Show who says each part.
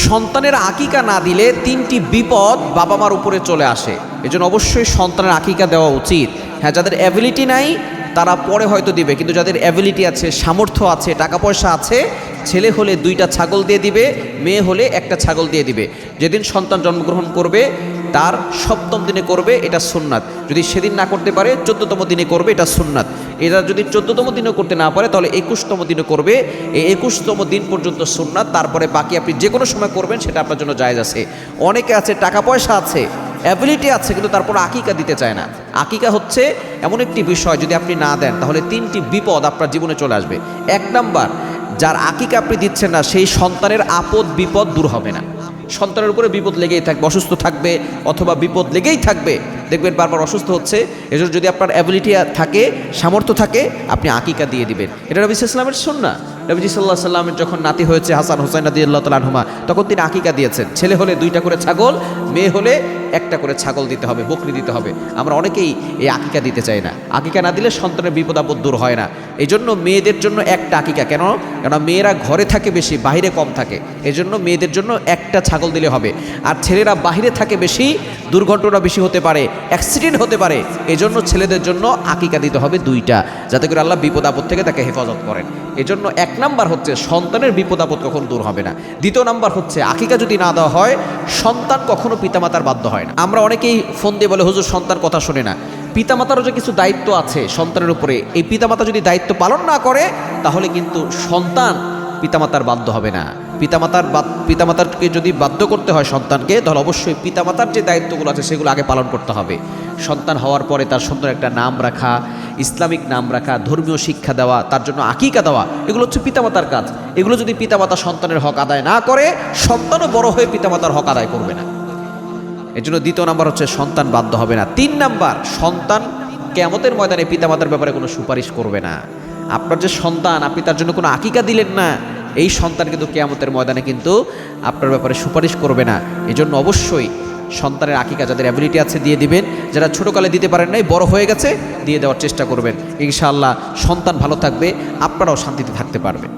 Speaker 1: সন্তানের আকিকা না দিলে তিনটি বিপদ বাবা মার উপরে চলে আসে। এজন্য অবশ্যই সন্তানের আকিকা দেওয়া উচিত। হ্যাঁ, যাদের অ্যাবিলিটি নাই তারা পরে হয়তো দিবে, কিন্তু যাদের অ্যাবিলিটি আছে, সামর্থ্য আছে, টাকা পয়সা আছে, ছেলে হলে 2টা ছাগল দিয়ে দিবে, মেয়ে হলে 1টা ছাগল দিয়ে দিবে। যেদিন সন্তান জন্মগ্রহণ করবে তার 7ম দিনে করবে, এটা সুন্নাত। যদি সেদিন না করতে পারে 14তম দিনে করবে, এটা সুন্নাত। এরা যদি 14তম দিনও করতে না পারে তাহলে 21তম দিনে করবে। এই 21তম দিন পর্যন্ত সুন্নাত, তারপরে বাকি আপনি যে কোনো সময় করবেন, সেটা আপনার জন্য জায়েজ আছে। অনেকে আছে টাকা পয়সা আছে, অ্যাবিলিটি আছে, কিন্তু তারপর আকিকা দিতে চায় না। আকিকা হচ্ছে এমন একটি বিষয়, যদি আপনি না দেন তাহলে 3টি বিপদ আপনার জীবনে চলে আসবে। 1 নাম্বার, যার আকিকা আপনি দিচ্ছেন না সেই সন্তানের আপদ বিপদ দূর হবে না। সন্তানের উপরে বিপদ লেগেই থাকবে, অসুস্থ থাকবে অথবা বিপদ লেগেই থাকবে, দেখবেন বারবার অসুস্থ হচ্ছে। এজন্য যদি আপনার অ্যাবিলিটি থাকে, সামর্থ্য থাকে, আপনি আকিকা দিয়ে দিবেন। এটা নবী সাল্লাল্লাহু আলাইহি ওয়াসাল্লামের সুন্নাহ। নবীজি সাল্লাল্লাহু আলাইহি ওয়াসাল্লামের যখন নাতি হয়েছে হাসান হুসাইন রাদিয়াল্লাহু তাআলা আনহুমা, তখন তিনি আকিকা দিয়েছেন। ছেলে হলে 2টা করে ছাগল, মেয়ে হলে 1টা করে ছাগল দিতে হবে, বকরি দিতে হবে। আমরা অনেকেই এই আকিকা দিতে চাই না। আকিকা না দিলে সন্তানের বিপদ আপদ দূর হয় না। এই জন্য মেয়েদের জন্য 1টা আকিকা। কেন? মেয়েরা ঘরে থাকে বেশি, বাহিরে কম থাকে। এই জন্য মেয়েদের জন্য 1টা ছাগল দিলে হবে। আর ছেলেরা বাহিরে থাকে বেশি, দুর্ঘটনা বেশি হতে পারে, অ্যাক্সিডেন্ট হতে পারে। এই জন্য ছেলেদের জন্য আকিকা দিতে হবে 2টা, যাতে করে আল্লাহ বিপদ আপদ থেকে তাকে হেফাজত করেন। এই জন্য 1 নাম্বার হচ্ছে সন্তানের বিপদ আপদ কখন দূর হবে না। 2য় নাম্বার হচ্ছে আকিকা যদি না দেওয়া হয়, সন্তান কখনো পিতামাতার বাধ্য হয় না। আমরা অনেকেই ফোন দিয়ে বলে, হুজুর সন্তান কথা শোনে না। পিতামাতারও যে কিছু দায়িত্ব আছে সন্তানের উপরে, এই পিতামাতা যদি দায়িত্ব পালন না করে তাহলে কিন্তু সন্তান পিতামাতার বাধ্য হবে না। পিতামাতারকে যদি বাধ্য করতে হয় সন্তানকে, তাহলে অবশ্যই পিতামাতার যে দায়িত্বগুলো আছে সেগুলো আগে পালন করতে হবে। সন্তান হওয়ার পরে তার সুন্দর একটা নাম রাখা, ইসলামিক নাম রাখা, ধর্মীয় শিক্ষা দেওয়া, তার জন্য আকিকা দেওয়া, এগুলো হচ্ছে পিতামাতার কাজ। এগুলো যদি পিতামাতা সন্তানের হক আদায় না করে, সন্তানও বড় হয়ে পিতামাতার হক আদায় করবে না। এর জন্য 2য় নাম্বার হচ্ছে সন্তান বাধ্য হবে না। 3 নাম্বার, সন্তান কিয়ামতের ময়দানে পিতামাতার ব্যাপারে কোনো সুপারিশ করবে না। আপনার যে সন্তান, আপনি তার জন্য কোনো আকিকা দিলেন না, এই সন্তান কিন্তু কিয়ামতের ময়দানে কিন্তু আপনার ব্যাপারে সুপারিশ করবে না। এই জন্য অবশ্যই সন্তানের আকিকা যাদের অ্যাবিলিটি আছে দিয়ে দিবেন। যারা ছোটোকালে দিতে পারেন নাই, বড় হয়ে গেছে, দিয়ে দেওয়ার চেষ্টা করবেন। ইনশাআল্লাহ সন্তান ভালো থাকবে, আপনারাও শান্তিতে থাকতে পারবেন।